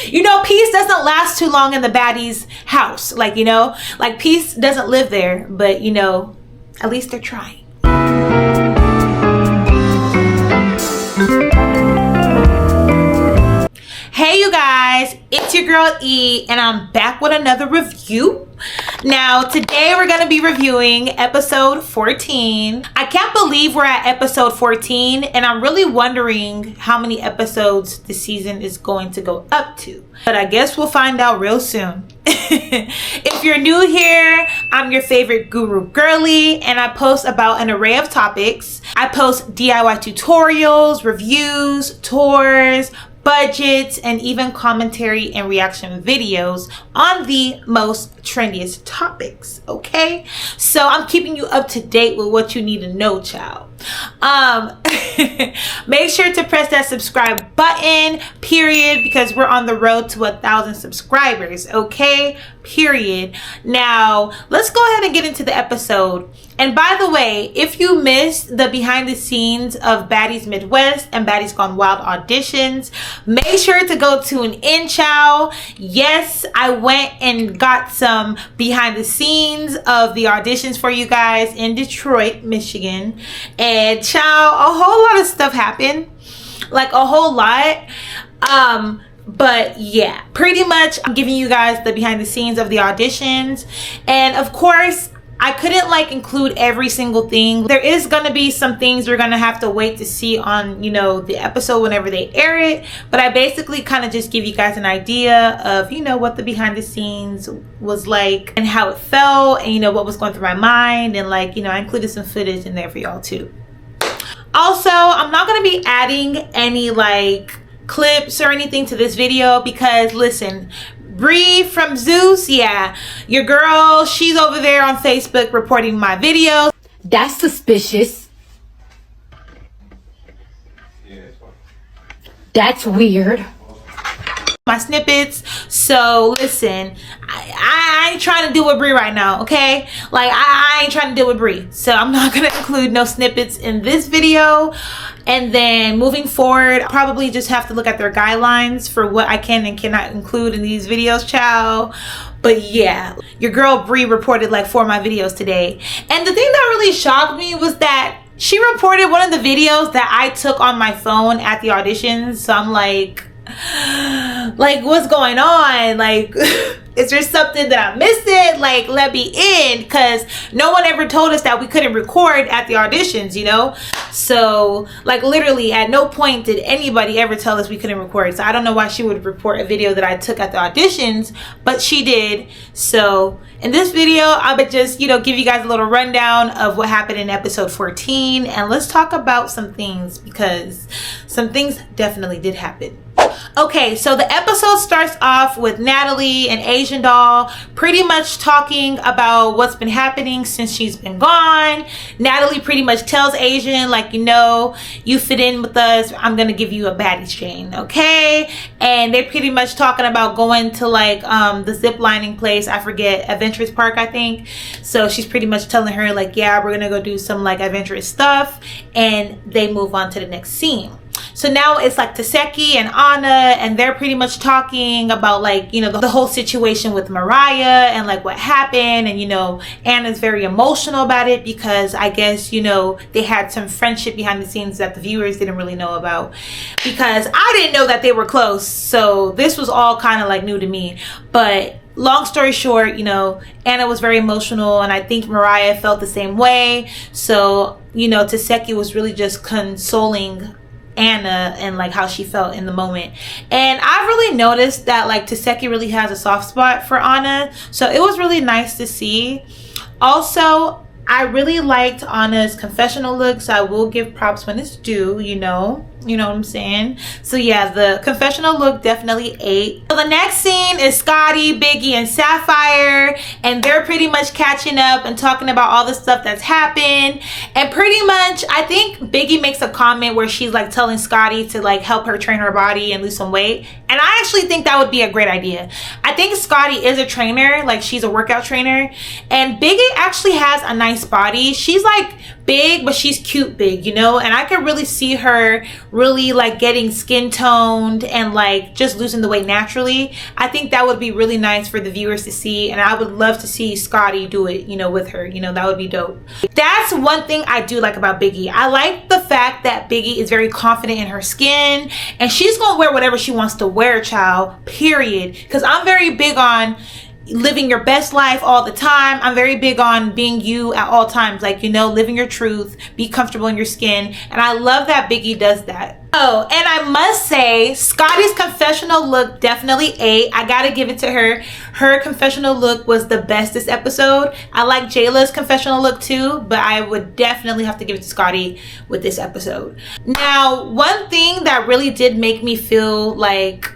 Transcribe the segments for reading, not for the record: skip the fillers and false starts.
You know, peace doesn't last too long in the baddies house. Like, you know, like peace doesn't live there, but you know, at least they're trying. Hey you guys, it's your girl E, and I'm back with another review. Now today we're going to be reviewing episode 14. I can't believe we're at episode 14, and I'm really wondering how many episodes the season is going to go up to. But I guess we'll find out real soon. If you're new here, I'm your favorite guru girly, and I post about an array of topics. I post DIY tutorials, reviews, tours, budgets, and even commentary and reaction videos on the most trendiest topics. Okay, so I'm keeping you up to date with what you need to know, child. Make sure to press that subscribe button, period, because we're on the road to 1,000 subscribers. Okay, period. Now let's go ahead and get into the episode. And by the way, if you missed the behind the scenes of Baddies Midwest and Baddies Gone Wild auditions, make sure to go tune in, child. Yes, I went and got some behind the scenes of the auditions for you guys in Detroit, Michigan. And child, a whole lot of stuff happened. Like a whole lot. But yeah, pretty much I'm giving you guys the behind the scenes of the auditions. And of course, I couldn't like include every single thing. There is gonna be some things we're gonna have to wait to see on, you know, the episode whenever they air it. But I basically kind of just give you guys an idea of, you know, what the behind the scenes was like and how it felt, and you know what was going through my mind, and like, you know, I included some footage in there for y'all too. Also, I'm not gonna be adding any like clips or anything to this video because listen, Bree from Zeus, yeah, your girl, she's over there on Facebook reporting my videos. That's suspicious. That's weird. My snippets. So listen, I ain't trying to deal with Bree right now, okay? Like I ain't trying to deal with Bree, so I'm not gonna include no snippets in this video. And then moving forward, I'll probably just have to look at their guidelines for what I can and cannot include in these videos, child. But yeah, your girl Bree reported like 4 of my videos today. And the thing that really shocked me was that she reported one of the videos that I took on my phone at the auditions. So I'm like what's going on? Like is there something that I missed it? Like, let me in, because no one ever told us that we couldn't record at the auditions, you know? So like literally at no point did anybody ever tell us we couldn't record. So I don't know why she would report a video that I took at the auditions, but she did. So in this video, I would just, you know, give you guys a little rundown of what happened in episode 14, and let's talk about some things because some things definitely did happen. Okay, so the episode starts off with Natalie and Asian Doll pretty much talking about what's been happening since she's been gone. Natalie pretty much tells Asian, like, you know, you fit in with us, I'm gonna give you a baddie chain, okay? And they're pretty much talking about going to like the zip lining place, I forget, Adventurous Park, I think. So she's pretty much telling her like, yeah, we're gonna go do some like adventurous stuff, and they move on to the next scene. So now it's like Taseki and Anna, and they're pretty much talking about like, you know, the whole situation with Mariah and like what happened. And, you know, Anna's very emotional about it because I guess, you know, they had some friendship behind the scenes that the viewers didn't really know about, because I didn't know that they were close. So this was all kind of like new to me. But long story short, you know, Anna was very emotional, and I think Mariah felt the same way. So, you know, Taseki was really just consoling Anna and like how she felt in the moment. And I've really noticed that like Taseki really has a soft spot for Anna, so it was really nice to see. Also, I really liked Anna's confessional look, so I will give props when it's due, you know what I'm saying? So yeah, the confessional look definitely ate. So the next scene is Scotty, Biggie, and Sapphire, and they're pretty much catching up and talking about all the stuff that's happened. And pretty much, I think Biggie makes a comment where she's like telling Scotty to like help her train her body and lose some weight. And I actually think that would be a great idea. I think Scotty is a trainer, like she's a workout trainer, and Biggie actually has a nice body. She's like big, but she's cute big, you know, and I could really see her really like getting skin toned and like just losing the weight naturally. I think that would be really nice for the viewers to see, and I would love to see Scotty do it, you know, with her. You know, that would be dope. That's one thing I do like about Biggie. I like the fact that Biggie is very confident in her skin, and she's gonna wear whatever she wants to wear, child, period. Because I'm very big on living your best life all the time. I'm very big on being you at all times, like, you know, living your truth, be comfortable in your skin, and I love that Biggie does that. Oh, and I must say, Scotty's confessional look definitely ate. I gotta give it to her. Her confessional look was the best this episode. I like Jayla's confessional look too, but I would definitely have to give it to Scotty with this episode. Now, one thing that really did make me feel like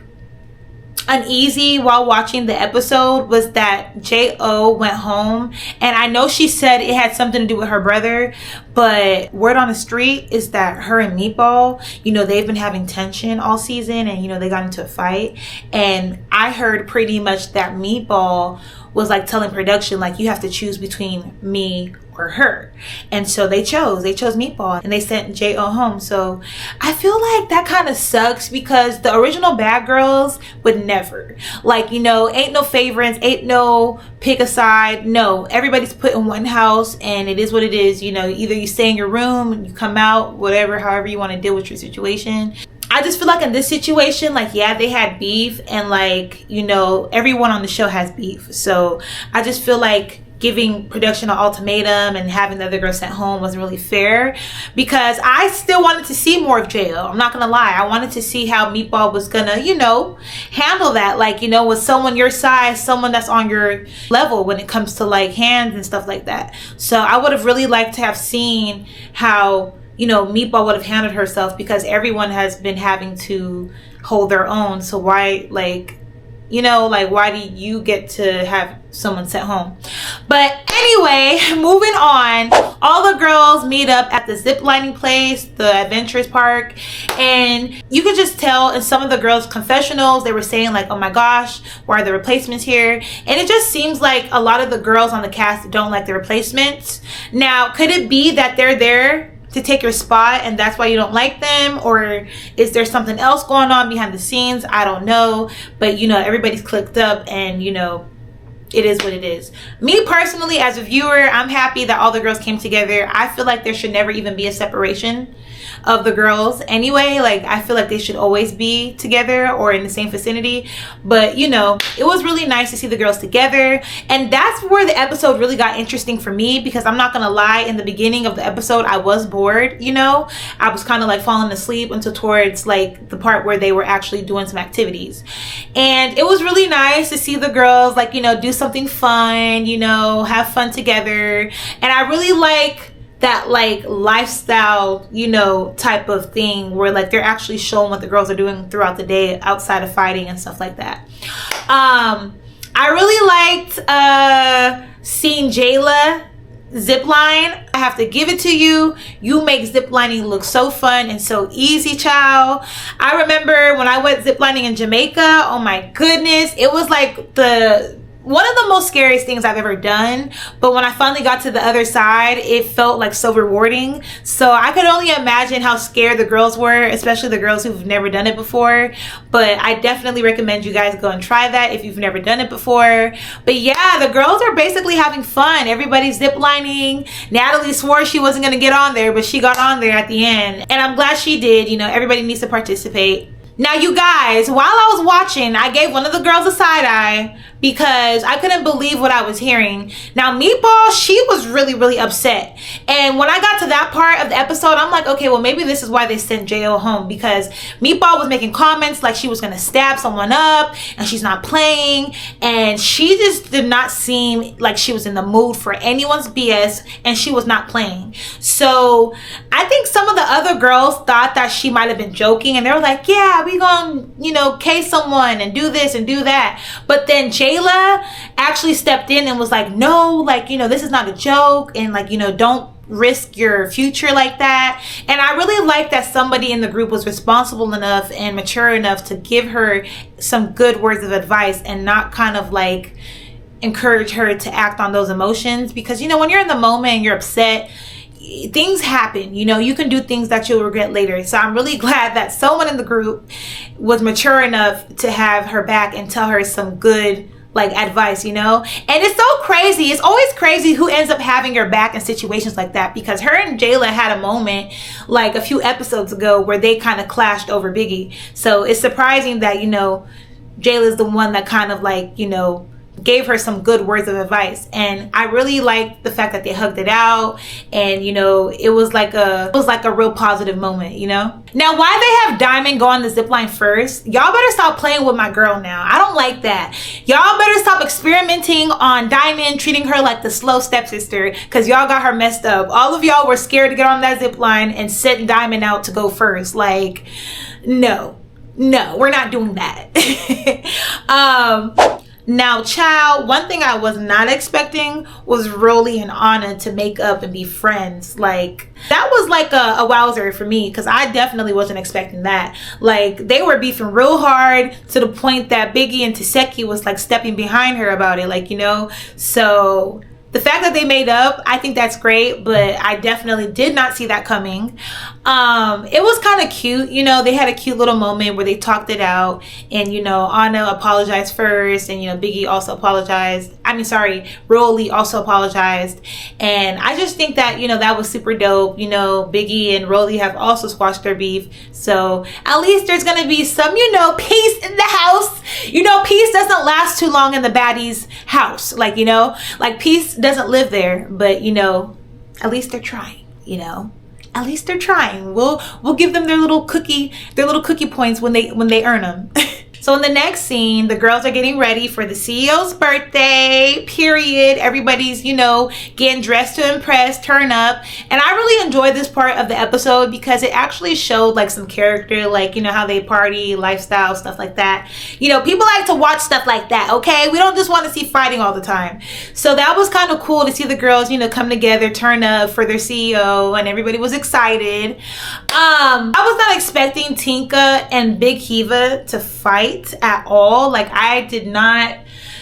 uneasy while watching the episode was that Jo went home, and I know she said it had something to do with her brother, but word on the street is that her and Meatball, you know, they've been having tension all season, and you know, they got into a fight, and I heard pretty much that Meatball was like telling production, like, you have to choose between me or her, and so they chose Meatball, and they sent Jo home. So I feel like that kind of sucks, because the original bad girls would never, like, you know, ain't no favorites, ain't no pick a side. No, everybody's put in one house, and it is what it is. You know, either you stay in your room, you come out, whatever, however you want to deal with your situation. I just feel like in this situation, like, yeah, they had beef, and like, you know, everyone on the show has beef. So I just feel like giving production an ultimatum and having the other girl sent home wasn't really fair, because I still wanted to see more of Jo. I'm not gonna lie, I wanted to see how Meatball was gonna, you know, handle that, like, you know, with someone your size, someone that's on your level when it comes to like hands and stuff like that. So I would have really liked to have seen how, you know, Meatball would have handled herself, because everyone has been having to hold their own. So why, like, you know, like, why do you get to have someone sent home? But anyway, moving on, all the girls meet up at the zip lining place, the adventurous park, and you could just tell in some of the girls' confessionals, they were saying like, oh my gosh, why are the replacements here? And it just seems like a lot of the girls on the cast don't like the replacements. Now, could it be that they're there to take your spot and that's why you don't like them, or is there something else going on behind the scenes? I don't know, but you know, everybody's clicked up, and you know, it is what it is. Me personally, as a viewer, I'm happy that all the girls came together. I feel like there should never even be a separation of the girls anyway. Like, I feel like they should always be together or in the same vicinity. But you know, it was really nice to see the girls together, and that's where the episode really got interesting for me, because I'm not gonna lie, in the beginning of the episode I was bored. You know, I was kind of like falling asleep until towards like the part where they were actually doing some activities, and it was really nice to see the girls, like, you know, do something fun, you know, have fun together. And I really like that, like, lifestyle, you know, type of thing where like they're actually showing what the girls are doing throughout the day outside of fighting and stuff like that. I really liked seeing Jayla zipline. I have to give it to you. You make ziplining look so fun and so easy, child. I remember when I went ziplining in Jamaica, oh my goodness, it was like one of the most scariest things I've ever done, but when I finally got to the other side, it felt like so rewarding. So I could only imagine how scared the girls were, especially the girls who've never done it before. But I definitely recommend you guys go and try that if you've never done it before. But yeah, the girls are basically having fun. Everybody's ziplining. Natalie swore she wasn't gonna get on there, but she got on there at the end, and I'm glad she did. You know, everybody needs to participate. Now, you guys, while I was watching, I gave one of the girls a side eye because I couldn't believe what I was hearing. Now, Meatball, she was really, really upset. And when I got to that part of the episode, I'm like, okay, well, maybe this is why they sent Jo home, because Meatball was making comments like she was going to stab someone up and she's not playing. And she just did not seem like she was in the mood for anyone's BS, and she was not playing. So I think some of the other girls thought that she might have been joking, and they were like, yeah, we gonna, you know, case someone and do this and do that. But then Jayla actually stepped in and was like, no, like, you know, this is not a joke, and like, you know, don't risk your future like that. And I really like that somebody in the group was responsible enough and mature enough to give her some good words of advice and not kind of like encourage her to act on those emotions. Because, you know, when you're in the moment and you're upset, things happen, you know, you can do things that you'll regret later. So I'm really glad that someone in the group was mature enough to have her back and tell her some good like advice, you know. And it's so crazy, it's always crazy who ends up having your back in situations like that, because her and Jayla had a moment like a few episodes ago where they kind of clashed over Biggie. So it's surprising that, you know, Jayla's the one that kind of like, you know, gave her some good words of advice. And I really liked the fact that they hugged it out, and you know, it was like a real positive moment, you know. Now, why they have Diamond go on the zip line first, y'all better stop playing with my girl now. I don't like that. Y'all better stop experimenting on Diamond, treating her like the slow stepsister, because y'all got her messed up. All of y'all were scared to get on that zip line and sent Diamond out to go first. Like, no, we're not doing that. Now, child, one thing I was not expecting was Rolly and Anna to make up and be friends. Like, that was like a wowzer for me, because I definitely wasn't expecting that. Like, they were beefing real hard to the point that Biggie and Taseki was like stepping behind her about it, like, you know. So the fact that they made up, I think that's great, but I definitely did not see that coming. It was kind of cute, you know. They had a cute little moment where they talked it out, and you know, Anna apologized first, and you know, Biggie also apologized. I mean, sorry, Rolly also apologized. And I just think that, you know, that was super dope. You know, Biggie and Rolly have also squashed their beef, so at least there's gonna be some, you know, peace in the house. You know, peace doesn't last too long in the Baddies house, like, you know, like peace doesn't live there, but you know, at least they're trying, you know. At least they're trying. We'll give them their little cookie points when they earn them. So in the next scene, the girls are getting ready for the CEO's birthday, period. Everybody's, you know, getting dressed to impress, turn up. And I really enjoyed this part of the episode because it actually showed like some character, like, you know, how they party, lifestyle, stuff like that. You know, people like to watch stuff like that, okay? We don't just want to see fighting all the time. So that was kind of cool to see the girls, you know, come together, turn up for their CEO, and everybody was excited. I was not expecting Tinka and Big Keva to fight at all. Like, I did not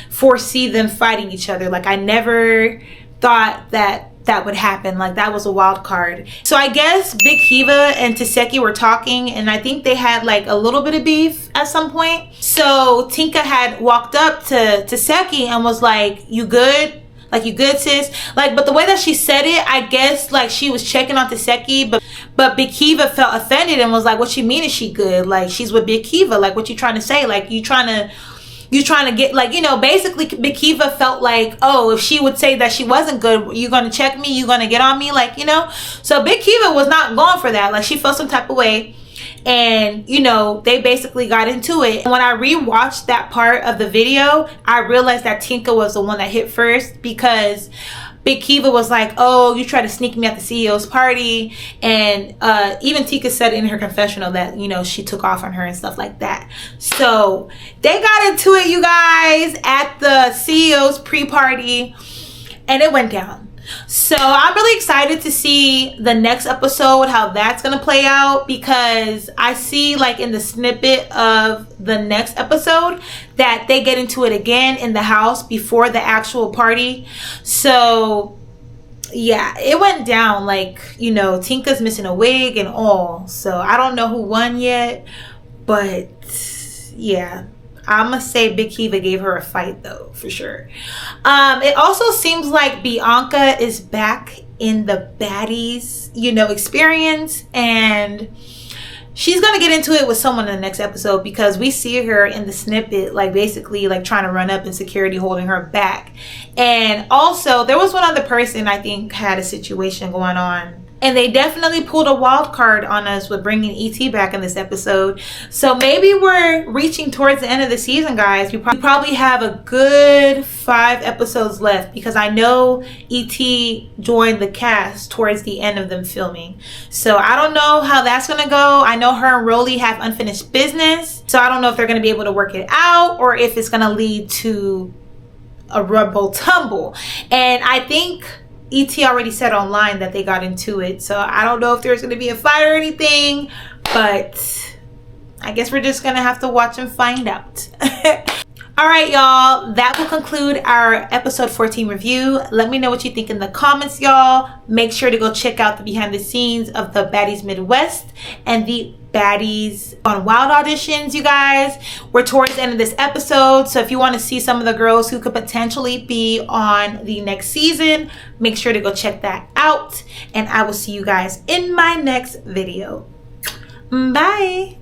foresee them fighting each other. Like, I never thought that would happen. Like, that was a wild card. So I guess Big Keva and Taseki were talking, and I think they had like a little bit of beef at some point. So Tinka had walked up to Taseki and was like, "You good? Like, you good, sis?" Like, but the way that she said it, I guess like she was checking on Taseki, but Big Keva felt offended and was like, "What you mean is she good? Like, she's with Big Keva. Like, what you trying to say? Like, you trying to get, like, you know," basically Big Keva felt like, oh, if she would say that she wasn't good, you gonna check me, you gonna get on me, like, you know. So Big Keva was not going for that. Like, she felt some type of way. And you know, they basically got into it. And when I rewatched that part of the video, I realized that Tinka was the one that hit first, because Big Keva was like, "Oh, you tried to sneak me at the CEO's party." And even Tinka said in her confessional that, you know, she took off on her and stuff like that. So they got into it, you guys, at the CEO's pre-party, and it went down. So I'm really excited to see the next episode, how that's gonna play out, because I see like in the snippet of the next episode that they get into it again in the house before the actual party. So yeah, it went down. Like, you know, Tinka's missing a wig and all. So I don't know who won yet, but yeah, I'm gonna say Big Keva gave her a fight though, for sure. It also seems like Bianca is back in the Baddies, you know, experience, and she's gonna get into it with someone in the next episode, because we see her in the snippet like basically like trying to run up and security holding her back. And also there was one other person I think had a situation going on, and they definitely pulled a wild card on us with bringing ET back in this episode. So maybe we're reaching towards the end of the season, guys. We probably have a good 5 episodes left, because I know ET joined the cast towards the end of them filming. So I don't know how that's gonna go. I know her and Rolly have unfinished business, so I don't know if they're gonna be able to work it out, or if it's gonna lead to a rumble tumble. And I think ET already said online that they got into it, so I don't know if there's going to be a fight or anything, but I guess we're just going to have to watch and find out. All right, y'all, that will conclude our episode 14 review. Let me know what you think in the comments, y'all. Make sure to go check out the behind the scenes of the Baddies Midwest and the Baddies on Wild auditions, you guys. We're towards the end of this episode, so if you want to see some of the girls who could potentially be on the next season, make sure to go check that out, and I will see you guys in my next video. Bye.